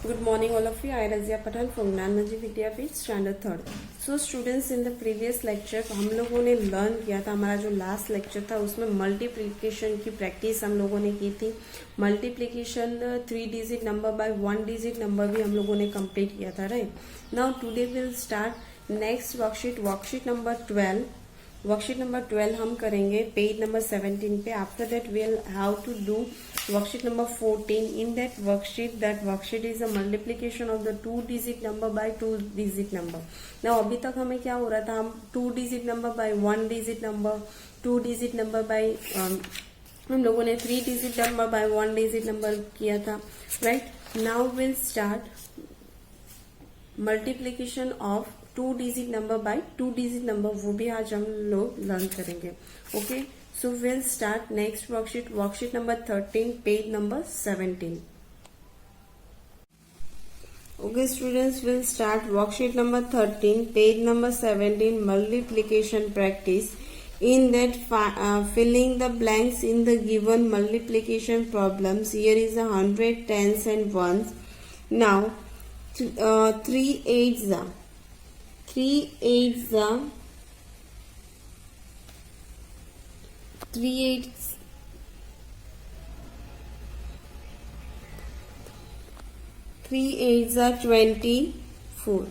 Good morning all of you. I Razia Patel from Nanaji Vidyapeeth Standard 3rd. So students, in the previous lecture हम लोगों ने learn किया था, हमारा जो लास्ट लेक्चर था उसमें मल्टीप्लिकेशन की प्रैक्टिस हम लोगों ने की थी. Multiplication 3 digit number by 1 digit number भी हम लोगों ने कंप्लीट किया था. Right now today will start next worksheet number 12. Worksheet number 12 हम करेंगे पेज नंबर 17 पे. After that we'll how to do worksheet number 14. In that worksheet is a multiplication of the 2 digit number by 2 digit number. ना अभी तक हमें क्या हो रहा था, हम 2 digit number by 1 digit number, 2 digit number bye हम लोगों ने 3 digit number by 1 digit number किया था. Right now will start multiplication of 2 digit number by 2 digit number, वो भी आज हम लोग लर्न करेंगे. Okay so will start next worksheet number 13 page number 17. Okay students, will start worksheet number 13 page number 17 multiplication practice. In that filling the blanks in the given multiplication problems. Here is 100 tens and ones. Now 3 eights are 3 eights are 3 eights 3 eights are 24.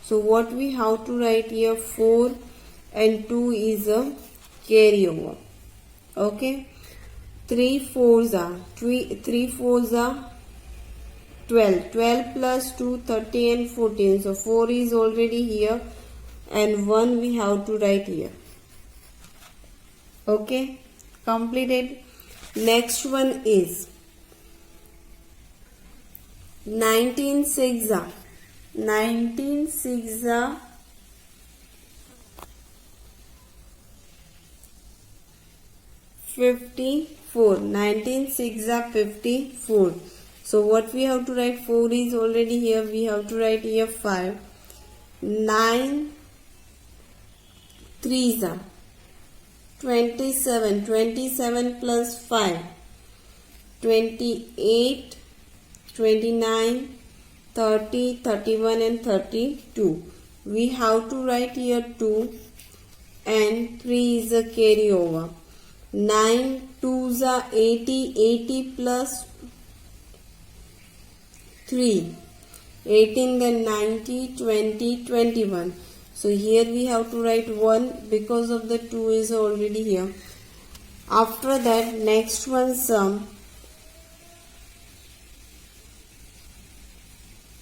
So what we have to write here, 4 and 2 is a carryover. Okay, 3 fours are 12. 12 plus 2, 30 and 14. So 4 is already here and 1 we have to write here. Okay, completed. Next one is 19 6 are 54. 19 6 are 54. So what we have to write, 4 is already here, we have to write here 5. 9 3s are 27. 27 plus 5, 28, 29, 30, 31 and 32. We have to write here 2 and 3 is a carryover. 9 2s are 80. 80 plus 3, 18, then 90, 20, 21. So here we have to write 1 because of the 2 is already here. After that, next one sum.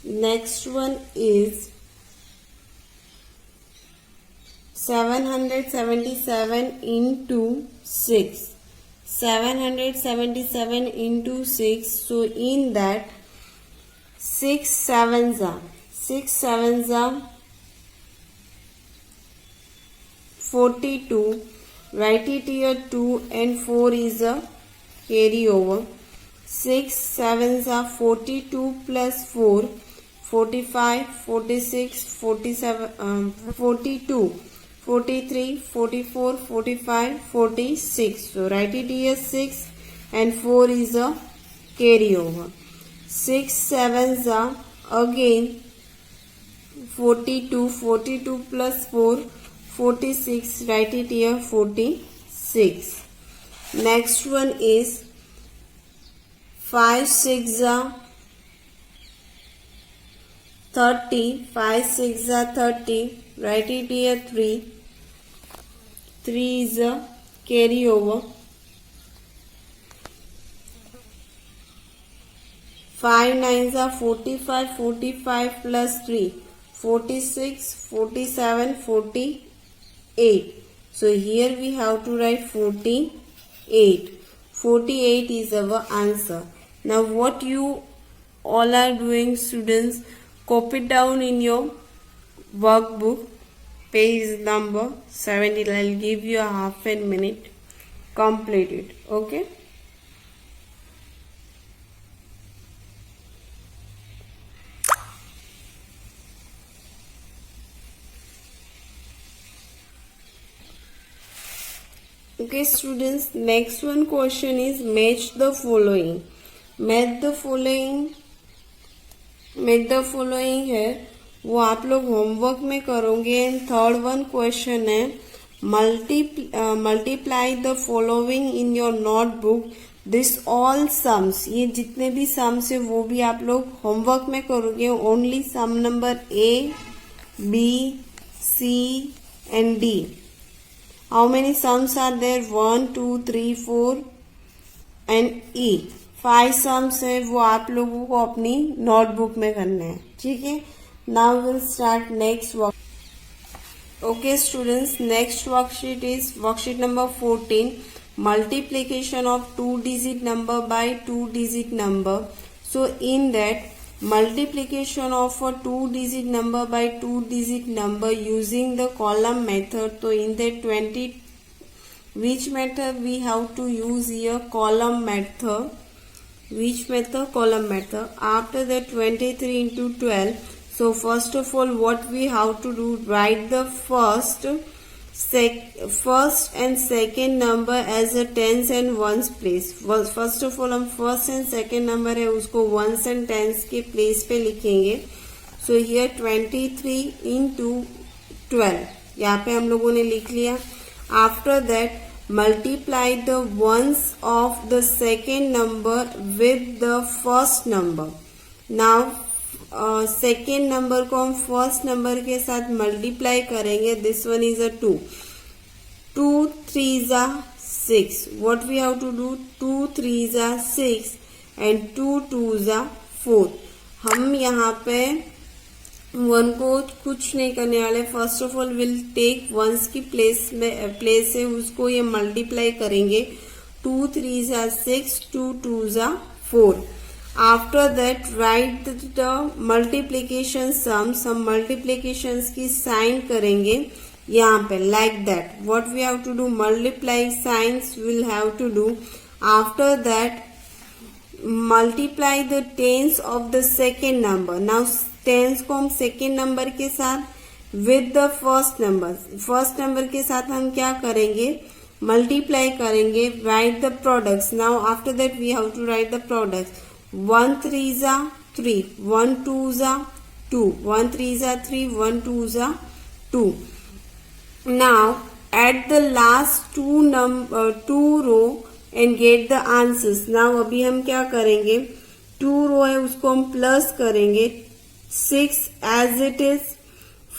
Next one is 777 into 6. 777 into 6. So in that 6 sevens are 42. Write it here 2 and 4 is a carryover. 6 sevens are 42 plus 4, 45, 46, 47, 42, 43, 44, 45, 46. So write it here 6 and 4 is a carryover. 6 sevens are again 42, 42 plus 4, 46, write it here 46. Next one is 5 6 are 30. 5 6 are 30, write it here 3. 3 is a carryover. 5 9s are 45. 45 plus 3, 46, 47, 48. So here we have to write 48. 48 is our answer. Now what you all are doing, students, copy it down in your workbook, page number 17. I'll give you a half a minute. Complete it. Okay. Okay students, next one question is match the following. Match the following है वो आप लोग homework में करोगे. And third one question है multiply the following in your notebook. This all sums, ये जितने भी सम्स है वो भी आप लोग होमवर्क में करोगे. Only sum number A, B, C and D. How many sums are there? 1, 2, 3, 4 and E. 5 sums है वो आप लोगों को अपनी नोटबुक में करना है. ठीक है. Now will start next work. Okay students, next worksheet is worksheet number 14. Multiplication of 2-digit number by 2-digit number. So in that multiplication of a 2-digit number by 2-digit number using the column method. So in that 20, which method we have to use here? Column method. Which method? Column method. After that 23 into 12. So first of all what we have to do? Write the first and second number as a tens and ones place. First of all हम first and second number है उसको once and tense के place पे लिखेंगे. So here 23 into 12 यहाँ पे हम लोगों ने लिख लिया. After that multiply the ones of the second number with the first number. Now second number को हम फर्स्ट नंबर के साथ मल्टीप्लाई करेंगे. This one is a 2. 2 3s are 6. What we have to do? 2 3s are 6 and 2 2s are 4. हम यहाँ पे one को कुछ नहीं करने वाले. First of all will take ones की प्लेस है उसको ये मल्टीप्लाई करेंगे. 2 3s are 6, 2 2s are 4. After that write the multiplication sum. Sum multiplication की साइन करेंगे यहाँ पे like that. What we have to do? Multiply signs will have to do. After that multiply the tens of the second number. Now tens को हम second number के साथ with the first number. First number के साथ हम क्या करेंगे? Multiply करेंगे. Write the products. Now after that we have to right the products. 1 3s are 3, 1 2s are 2, 1 3s are 3, 1 2s are 2. Now add the last two row and get the answers. Now अभी हम क्या करेंगे? 2 रो है उसको हम plus करेंगे. 6 as it is,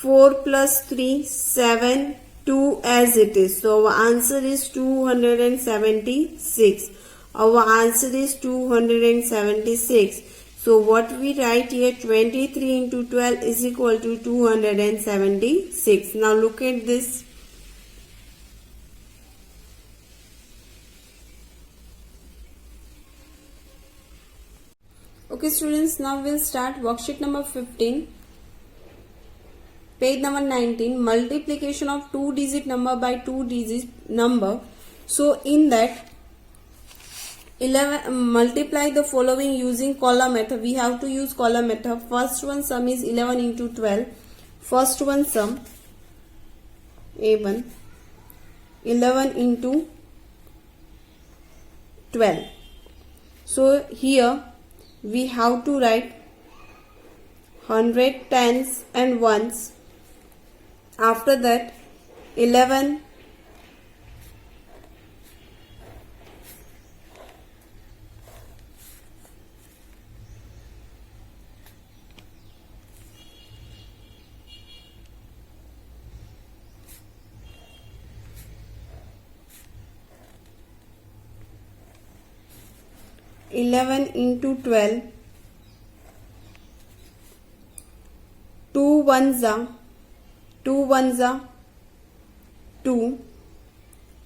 4 plus 3 7, 2 as it is. So our answer is 276. Our answer is 276. So what we write here? 23 into 12 is equal to 276. Now look at this. Okay students, now we'll start worksheet number 15. Page number 19. Multiplication of 2-digit number by 2-digit number. So in that 11 multiply the following using column method. We have to use column method. First one sum is 11 into 12. First one sum A1 11 into 12. So here we have to write 100 tens and ones. After that 11 11 into 12. 2 ones are 2 ones are 2,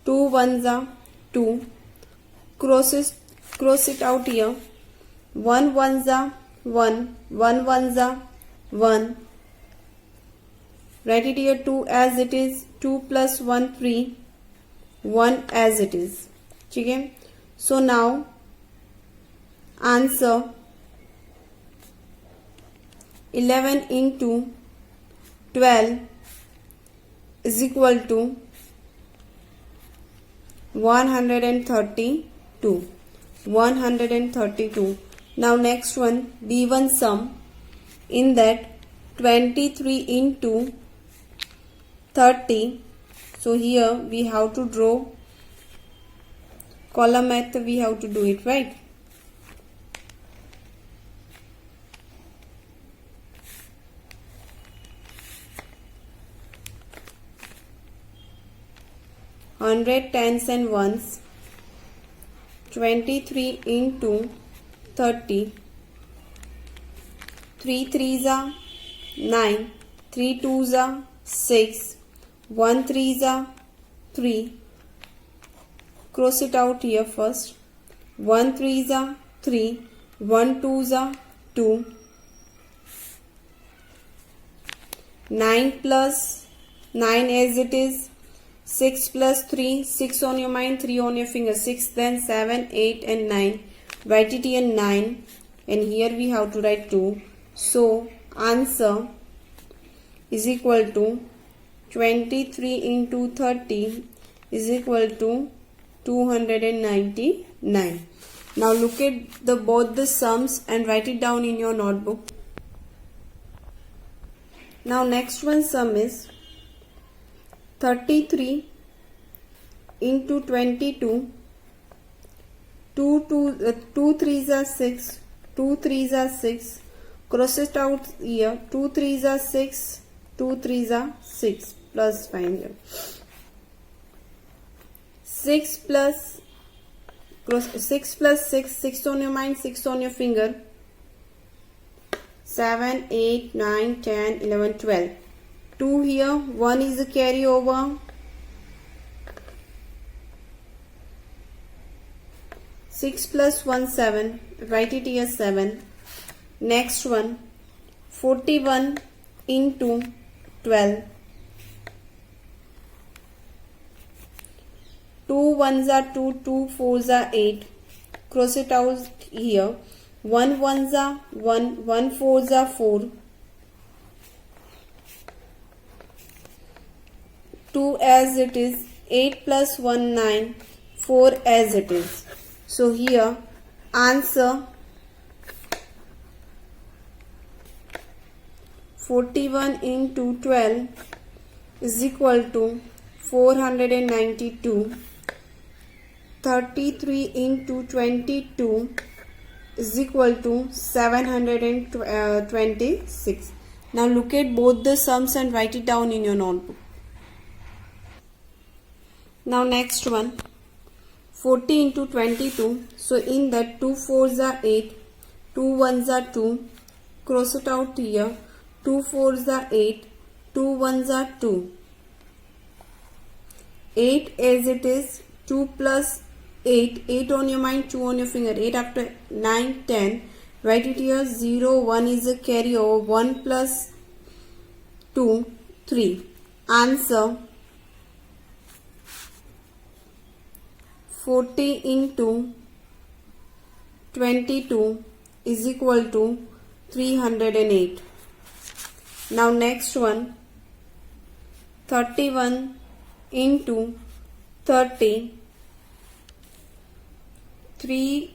2 ones are 2. Cross it out here. 1 ones are 1, 1 ones are 1. Write it here. 2 as it is. 2 plus 1 3. 1 as it is. ठीक है. So now answer 11 into 12 is equal to 132. 132. Now next one, B1 sum. In that 23 into 30. So here we have to draw column method, we have to do it, right? Hundred tens and ones. 23 into 30. 3 threes are 9. 3 twos are 6. 1 threes are 3. Cross it out here first. 1 threes are 3. 1 twos are 2. 9 plus 9 as it is. 6 plus 3, 6 on your mind, 3 on your finger. 6, then 7, 8 and 9. Write it here 9. And here we have to write 2. So answer is equal to 23 into 30 is equal to 299. Now look at both the sums and write it down in your notebook. Now next one sum is 33 into 22. 2 threes are 6. 2 threes are 6. Cross it out here. 2 threes are 6. 2 threes are 6. Plus 5 here. 6 plus 6, 6 on your mind, 6 on your finger. 7, 8, 9, 10, 11, 12. 2 here, 1 is a carryover. 6 plus 1, 7. Write it here 7. Next one, 41 into 12. 2 ones are 2, 2 fours are 8. Cross it out here. 1 ones are 1, 1 fours are 4. 2 as it is. 8 plus 1, 9. 4 as it is. So here answer 41 into 12 is equal to 492. 33 into 22 is equal to 726. Now look at both the sums and write it down in your notebook. Now next one, 40 into 22. So in that 2 fours are 8, 2 ones are 2. Cross it out here. 2 fours are 8, 2 ones are 2. 8 as it is. 2 plus 8, 8 on your mind, 2 on your finger. 8 after 9, 10. Write it here 0, 1 is a carryover. 1 plus 2, 3. Answer 40 into 22 is equal to 308. Now next one, 31 into 30. 3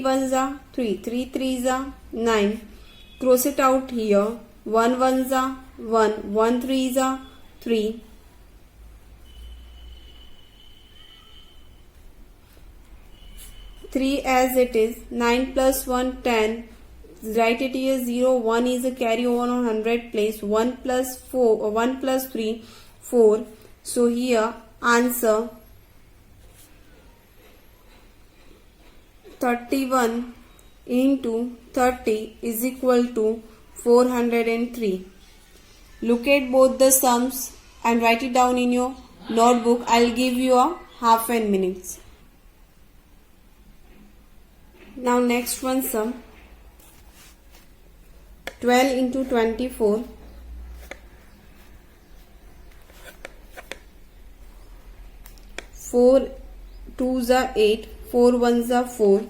ones are 3. 3 threes are 9. Cross it out here. 1 ones are 1. 1 threes are 3. 3 as it is. 9 plus 1, 10. Write it here 0. 1 is a carryover on 100 place. 1 plus 4, 1 plus 3, 4. So here answer 31 into 30 is equal to 403. Look at both the sums and write it down in your notebook. I'll give you a half an minute. Now next one sum, 12 into 24. 4 twos are 8, 4 ones are 4.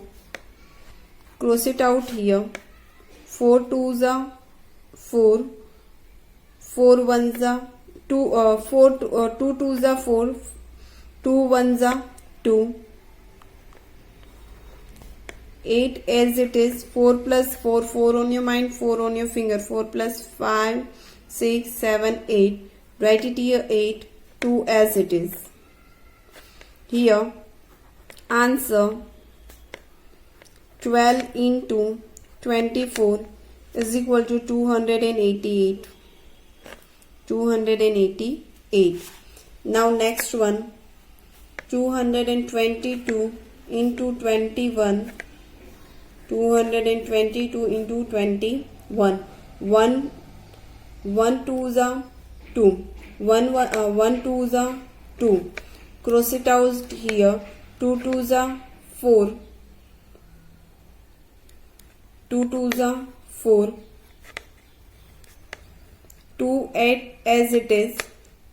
Cross it out here. 4 twos are 4, 4 ones are 2, 2 twos are 4, 2 1 जा 2, 8 as it is, 4 plus 4, 4 on your mind, 4 on your finger, 4 plus 5, 6, 7, 8, write it here 8, 2 as it is. Here answer 12 into 24 is equal to 288. 288. Now next one, 222 into 21. 222 into 21. 1 2s are 2. 1 2s are 2. Cross it out here. 2 2s are 4. 2 2s are 4. 2 8 as it is.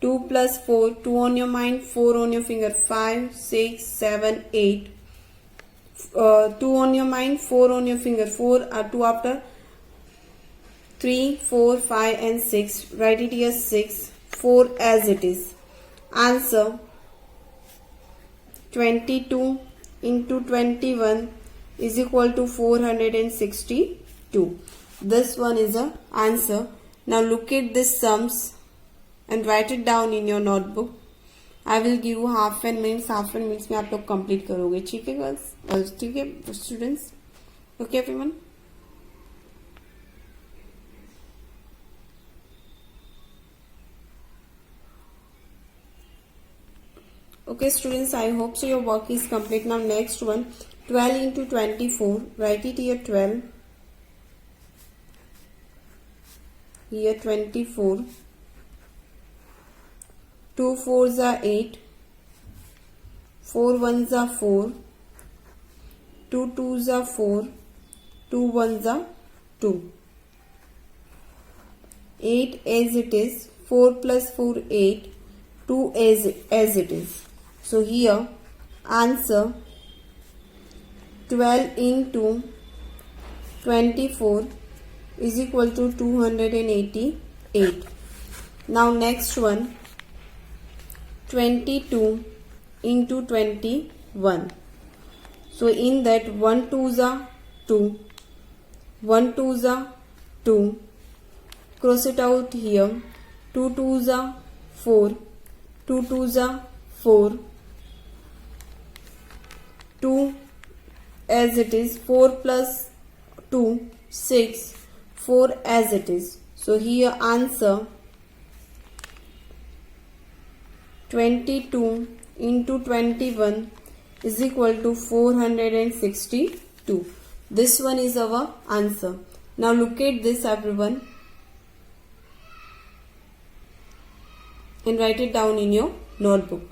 2 plus 4. 2 on your mind, 4 on your finger. 5 6 7 8. 2 on your mind, 4 on your finger. 4 are 2 after. 3 4 5 and 6. Write it here 6. 4 as it is. Answer 22 into 21 is equal to 462. This one is the answer. Now look at this sums and write it down in your notebook. I will give you half an minutes में आप लोग complete करोगे. ठीक है girls? ठीक है students? Okay everyone? Okay students, I hope so your work is complete. Now next one, 12 into 24. Write it here 12. Here 24. 2 4s are 8. 4 1s are 4. 2 2s are 4. 2 1s are 2. 8 as it is. 4 plus 4 8. 2 as it is. So here answer 12 into 24 is equal to 288. Now next one, 22 into 21. So in that 1 2s are 2. 1 2s are 2. Cross it out here. 2 2s are 4. 2 2s are 4. 2 as it is. 4 plus 2 6. 4 as it is. So here answer 22 into 21 is equal to 462. This one is our answer. Now look at this everyone and write it down in your notebook.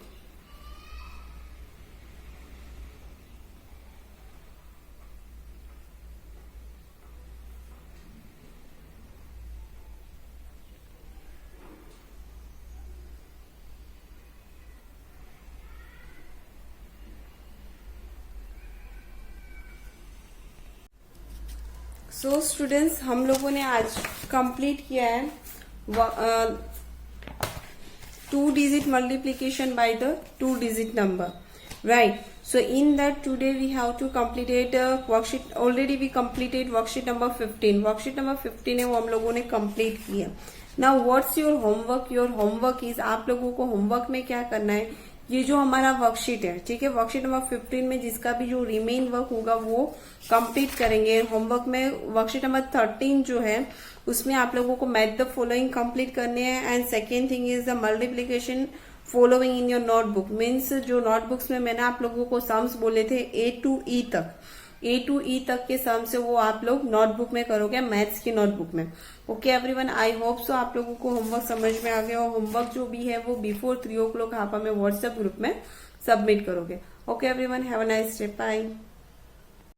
So students, हम लोगों ने आज complete किया है 2 digit multiplication by the 2 digit number, right? So in that today we have to complete worksheet. Already we completed worksheet number 15. Worksheet number 15 है वो हम लोगों ने complete किया. Now what's your homework? Your homework is, आप लोगों को homework में क्या करना है, ये जो हमारा वर्कशीट है, ठीक है, वर्कशीट नंबर 15 में जिसका भी जो रिमेन वर्क होगा वो कंप्लीट करेंगे. होमवर्क में वर्कशीट नंबर 13 जो है उसमें आप लोगों को मैथ द फॉलोइंग कंप्लीट करने हैं. And second thing is the multiplication following in your notebook. Means जो नोटबुक्स में मैंने आप लोगों को सम्स बोले थे A to E तक के सम्स है वो आप लोग नोटबुक में करोगे, मैथ्स की नोटबुक में. Okay everyone, I hope so आप लोगों को होमवर्क समझ में आ गया. और होमवर्क जो भी है वो बिफोर 3 o'clock आप हमें व्हाट्सएप ग्रुप में सबमिट करोगे. Okay everyone, have a nice day, bye.